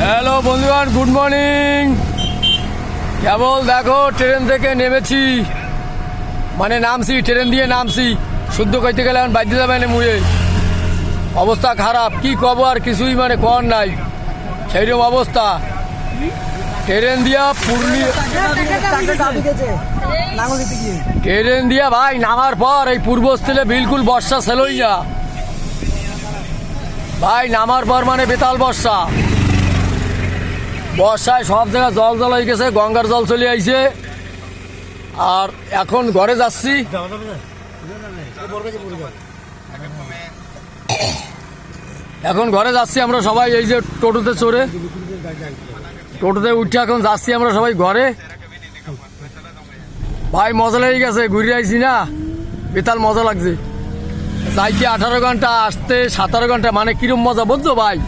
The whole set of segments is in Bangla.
হ্যালো বন্ধুগণ, গুড মর্নিং। কেবল দেখো ট্রেন থেকে নেমেছি, মানে নামছি, ট্রেন দিয়ে নামছি। শুদ্ধ কইতে গেলে এখন বাধ্য যাবে না মুয়ে, অবস্থা খারাপ। কি কব আর কিছুই মানে কর নাই, সেইরকম অবস্থা। ট্রেন দিয়া পুরুলিয়া, ট্রেন দিয়া ভাই নামার পর এই পূর্বস্থলে বিলকুল বর্ষা ছিলই না ভাই। নামার পর মানে বেতাল বর্ষা, বর্ষায় সব জায়গায় জল জল হয়ে গেছে, গঙ্গার জল চলে আইছে। আর এখন ঘরে যাচ্ছি, এখন ঘরে যাচ্ছি আমরা সবাই। এই যে টোটোতে চড়ে, টোটোতে উঠে এখন যাচ্ছি আমরা সবাই ঘরে। ভাই মজা লেগে গেছে, ঘুরে আইছি না, বেতাল মজা লাগছে। যাইতে 18 ঘন্টা, আসতে 17 ঘন্টা, মানে কিরম মজা বুঝছো ভাই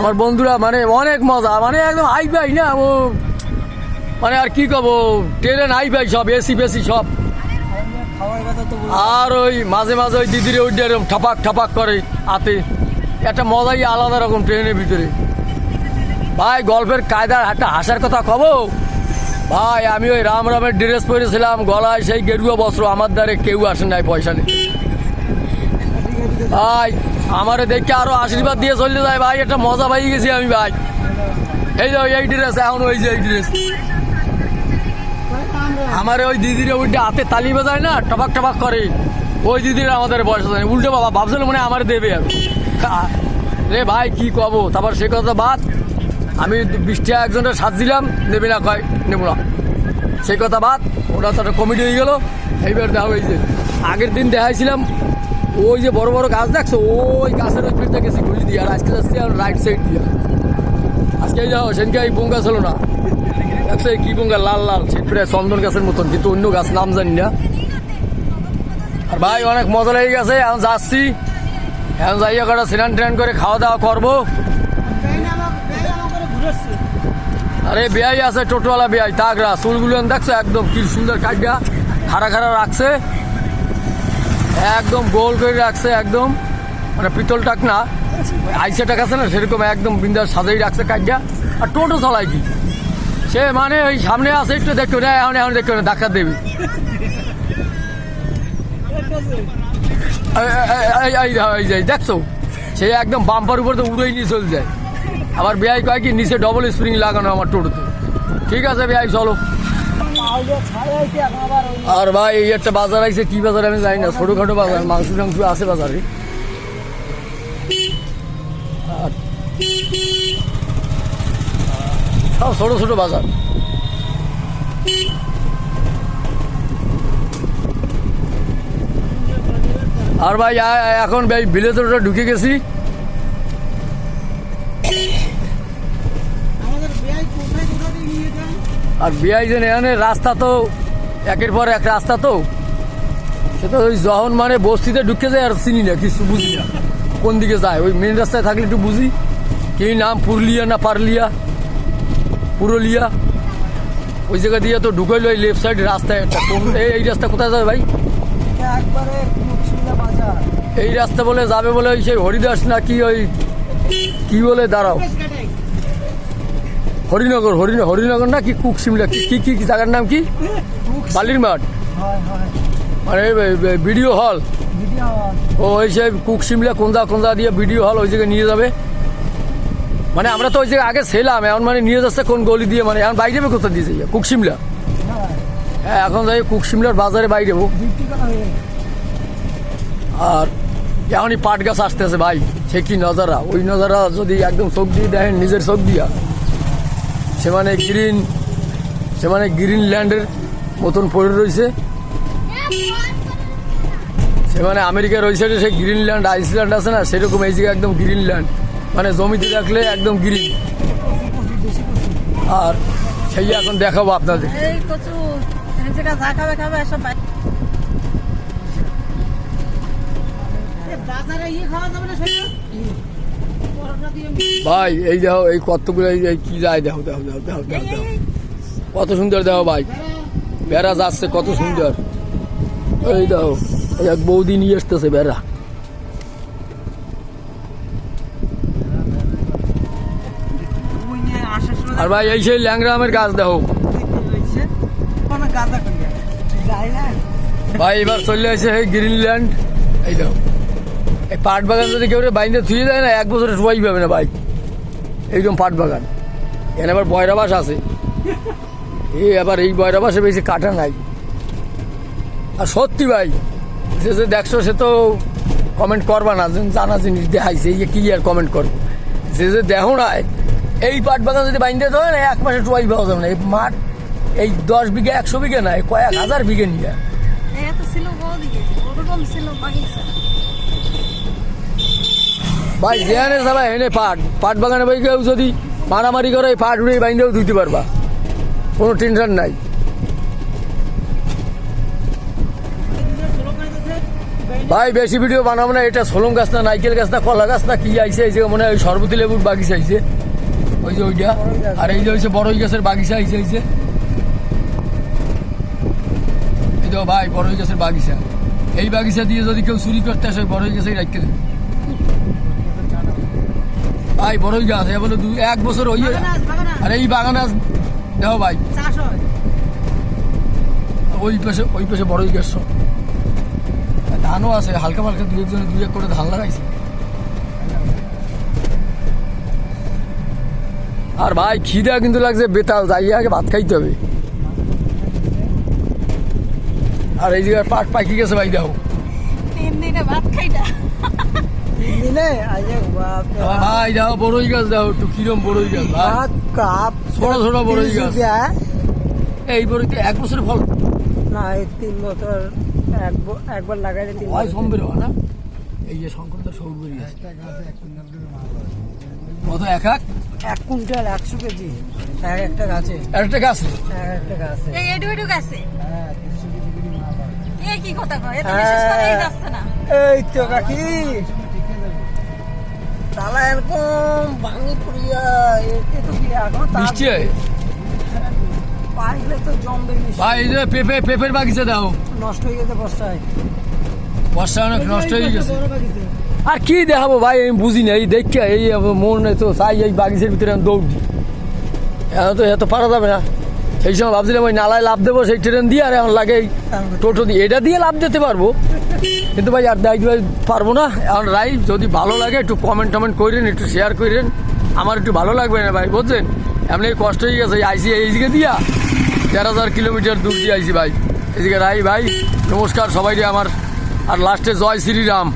আমার বন্ধুরা, মানে অনেক মজা, মানে একদম হাই ফাই না ও, মানে আর কি কব, ট্রেন হাই ফাই সব, এসি বেসি সব। আর ওই মাঝে মাঝে ওই দিদিরে ওই এরকম ঠাপাক ঠাপাক করে হাতে, একটা মজাই আলাদা রকম ট্রেনের ভিতরে। ভাই গল্পের কায়দার একটা হাসার কথা কব ভাই, আমি ওই রাম রামের ড্রেস পরেছিলাম, গলায় সেই গেরুয়া বস্ত্র, আমার দ্বারে কেউ আসে নাই পয়সা নেই ভাই। আমারে দেখে আরো আশীর্বাদ দিয়ে চলতে যায় ভাই, একটা মজা পাই গেছি আমি ভাই। এই যে এই ড্রেস, এখন ওই যে এই ড্রেস, আমার ওই দিদিরে উল্টে হাতে তালি বাজায় না, টপাক টপাক করে, ওই দিদির আমাদের পয়সা দেয় উল্টে। বাবা ভাবছিল মনে আমার দেবে রে ভাই, কি কব। তারপর সে কথা বাদ, আমি 20 টাকা একজনের সাথ দিলাম, নেবে না কয় নেবো না, সেই কথা বাদ, ওটা তো একটা কমিটি হয়ে গেল। এইবার দেখা হয়েছে, আগের দিন দেখাইছিলাম ওই যে বড় বড় গাছ দেখছো, ওই গাছের ওই পিঠটা গেছি ঘুরি দিয়ে। আর আজকে যাচ্ছি আর রাইট সাইড দিয়ে। আজকে যাও, সেদিনকে এই বঙ্গা ছিল না, দেখছো কি বঙ্গা, লাল লাল, সে প্রায় চন্দন গাছের মতন, কিন্তু অন্য গাছ নাম জানি না। আর ভাই অনেক মজা লেগে গেছে, এখন যাচ্ছি, এখন যাইয়া কটা স্নান ট্রেন করে খাওয়া দাওয়া করবো। আরে বেয়াই আছে, টোটোওয়ালা বেয়াই, তাগরা, চুলগুলো দেখছো একদম কি সুন্দর কাটটা খাড়া খাড়া রাখছে, একদম গোল করে রাখছে, একদম মানে পিতল টাক না, আইসে টাক আছে না সেরকম, একদম বিন্দাস সাজাই রাখছে কাটটা। আর টোটো চালাই কি সে, মানে ওই সামনে আছে একটু দেখো না, এখন এখন দেখো না, ধাক্কা দেবে। এই দেখছো, সে একদম বাম্পার উপর তো উড়েই নিয়ে চলে যায়। আবার বেয়াই কয় কি নিচে ডবল স্প্রিং লাগানো আমার টোটোতে। ঠিক আছে বেয়াই চলো। আর ভাই এই একটা বাজার আছে, কি বাজার আমি জানি না, ছোটখাটো বাজার, মাংস টাংস আছে বাজারে। সব ছোট ছোট বাজার। আর ভাই এখন ভাই ভিলেজটা ঢুকে গেছি। আর বিআই যেন এখানে রাস্তা তো একের পর এক রাস্তা, তো সে তো ওই যখন মানে বস্তিতে ঢুকে যায় আর চিনি না, কিছু বুঝি না কোন দিকে যায়। ওই মেন রাস্তায় থাকলে একটু বুঝি, কি নাম পুরুলিয়া না পারলিয়া, পুরুলিয়া, ওই জায়গা দিয়ে তো ঢুকাইলো ওই লেফট সাইড রাস্তায় একটা। এই রাস্তা কোথায় যাবে ভাই? এই রাস্তা বলে যাবে বলে ওই সেই হরিদাস না কি, ওই কি বলে, দাঁড়াও, হরিনগর, হরিনগর না কি কুকশিমলা, কি কি কি জায়গার নাম কি, বালির মাঠ, মানে ভিডিও হল, ও ওই সেই কুকশিমলা কোনজা দিয়ে ভিডিও হল, ওই জায়গায় নিয়ে যাবে। মানে আমরা তো ওই জায়গায় আগে ছিলাম, এখন মানে নিয়ে যাচ্ছে কোন গলি দিয়ে, মানে এখন বাইরে কোথায় দিয়ে যাই, কুকশিমলা। হ্যাঁ এখন যাই কুকশিমলার বাজারে বাইরে। আর এখনই পাট গাছ আসতেছে ভাই, সে কি নজারা, ওই নজারা যদি একদম চোখ দিয়ে দেখেন নিজের চোখ দিয়া, সে মানে গ্রিনল্যান্ডের মতন পড়ে রয়েছে। সে মানে আমেরিকার ওই সাইডে সে গ্রিনল্যান্ড, আইসল্যান্ড আছে না, সেরকম এই জায়গায় একদম গ্রিনল্যান্ড, মানে জমিতে দেখলে একদম গ্রিন। আর সেই এখন দেখাবো আপনাদের। ভাই এই দেখো, এই কতগুলো কি যায়, দেখো দেখো দেখো দেখো দেখো দেখো, কত সুন্দর দেখো ভাই, বেড়া যাচ্ছে কত সুন্দর। এই দেখো এক বৌদি নিয়ে আসতেছে বেড়া। আর ভাই এই সেই ল্যাংড়া আমের গাছ দেখো ভাই, এবার চলে আসে এই গ্রিনল্যান্ড। এই দেখো এই পাট বাগান যদি কেউ বাইন্দে থুয়ে যায় না, 1 বছরে সবাই পাবে না ভাই, এইরকম পাট বাগান। এখানে আবার বয়রাবাস আছে, আবার এই বয়রাবাসে বেশি কাটা নাই। আর সত্যি ভাই, যে যে দেখছো সে তো কমেন্ট করবা না, জানা জিনিস দেখাইছে, এই কি আর কমেন্ট করবো। যে যে দেখো না, এই পাট বাগান যদি বাইন্দে হয় না, 1 মাসে টুয়াই পাওয়া যাবে না। এই মাঠ এই 10 বিঘা 100 বিঘা না, কয়েক হাজার বিঘে নিয়ে। ভাই যেখানে সবাই এনে পাট বাগানে ভাই কেউ যদি মারামারি করে পাট উড়ে বাইন্দেও ধুইতে পারবা, কোনো টেনশন নাই। ভাই বেশি ভিডিও বানাবো না। এটা সোলং গাছ না, নাইকেল গাছ না, কলা গাছ না, কি আইছে এই যে মনে হয় সরবতি লেবুর বাগিচা আইছে, ওই যে ওইটা। আর এই যে হয়েছে বড়ই গাছের বাগিচা আইছে, এই তো ভাই বড়ই গাছের বাগিচা। এই বাগিচা দিয়ে যদি কেউ চুরি করতে আসে, বড়ই গাছে রাখতে দেবে ভাই। বড়ই গাছ এ বলে 1 বছর হই। আর এই বাগান আজ দেখো ভাই, ওই পাশে বড়ই গাছ, ধানও আছে হালকা হালকা, 2-1 করে ধান লাগাইছে। আর ভাই খিদা কিন্তু লাগছে বেতাল, যাই আগে ভাত খাইতে হবে। আর এই জায়গায় পাট পাকি গেছে ভাই, দেখো 3 দিনে ভাত খাইটা। ভাই দেখো বড়ই গাছ, দেখো একটু কিরম বড়ই গাছ ভাই, ছোট ছোট বড়ই গাছ। এই বড়ইতে 1 বছরের ফল না, এই 3 বছর একবার লাগাইলে 3 হয় সম্বের হয় না। এই যে শঙ্করদার সৌরবরি আছে, কত 1 কুইন্টাল 100 কেজি একটা গাছে, একটা গাছ একটা গাছে। কি কথা কয়, এত বিশেষ করেই যাচ্ছে না। এই তো কাকি তালা এরকম ভাঙি পড়িয়া একটু কি এখন বৃষ্টি হয় পাইলে তো জমবে বেশি। ভাই। এই যে পেঁপের বাগিচা দাও, নষ্ট হয়ে গেছে বর্ষায়, বর্ষা অনেক নষ্ট হয়ে গেছে। আর কি দেখাবো ভাই, আমি বুঝি না। এই দেখে এই মন তো চাই এই বাগিচার ভিতরে আমি দৌড় দিই, এত পারা যাবে না। সেই সময় ভাবছিলাম ওই নালায় লাভ দেবো সেই ট্রেন দিয়ে, আর এখন লাগে টোটো দিয়ে, এটা দিয়ে লাভ দিতে পারবো, কিন্তু ভাই আর দেখাইতে পারবো না। এখন রাই যদি ভালো লাগে একটু কমেন্ট করেন, একটু শেয়ার করেন, আমার একটু ভালো লাগবে না ভাই, বুঝছেন। এমনি কষ্ট হয়ে গেছে আইসি এইদিকে দিয়া 13,000 কিলোমিটার দূর দিয়ে আইসি ভাই, এদিকে রাই ভাই। নমস্কার সবাই আমার, আর লাস্টে জয় শ্রীরাম।